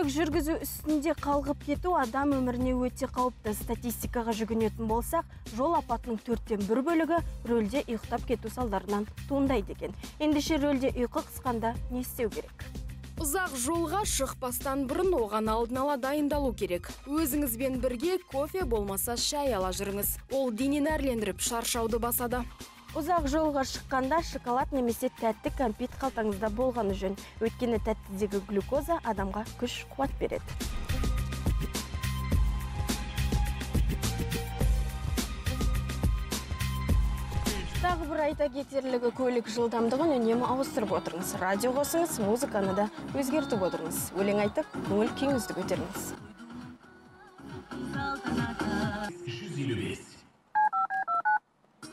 Көлік жүргізу үстінде қалғып кету адам өміріне өте қауіпті. Статистикаға жүгінетін болсақ, жол апатының 1/4 бөлігі рөлде ұйықтап кету салдарынан туындайды екен. Ендеше рөлде ұйқы қысқанда не істеу керек? Ұзақ жолға шықпастан бұрын оған алдын ала дайындалу керек. Өзіңізбен бірге кофе болмаса шай ала жүріңіз. Ол денені әрлендіріп шаршауды басады. Ұзақ жолға шыққанда шоколад немесе тәтті кәмпит қалтаңызда болғаны жөн. Өйткені тәттідегі глюкоза адамға күш қуат береді. Тағы бір айта кетерлігі, көлік жылдамдығын үнемі ауыстырып отырыңыз. Радио қосыңыз, музыканы да өзгертіп отырыңыз. Өлең айтып, көңіл күйіңізді көтеріңіз.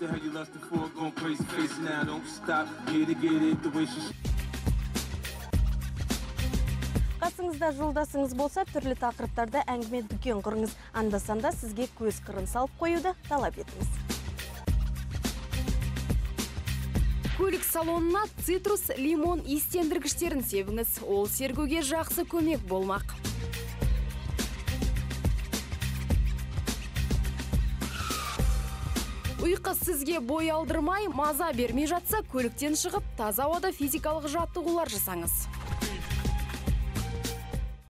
155. Қасыңызда жолдасыңыз болса, түрлі тақырыптарда әңгіме дүкен құрыңыз. Анда-санда сізге көз қырын салып қоюды талап етіңіз. Көлік салонына цитрус, лимон иістендіргіштерін себіңіз. Ол сергуге жақсы көмек болмақ. Ұйқы сізге бой алдырмай, маза бермей жатса, көліктен шығып, таза ауада физикалық жаттығулар жасаңыз.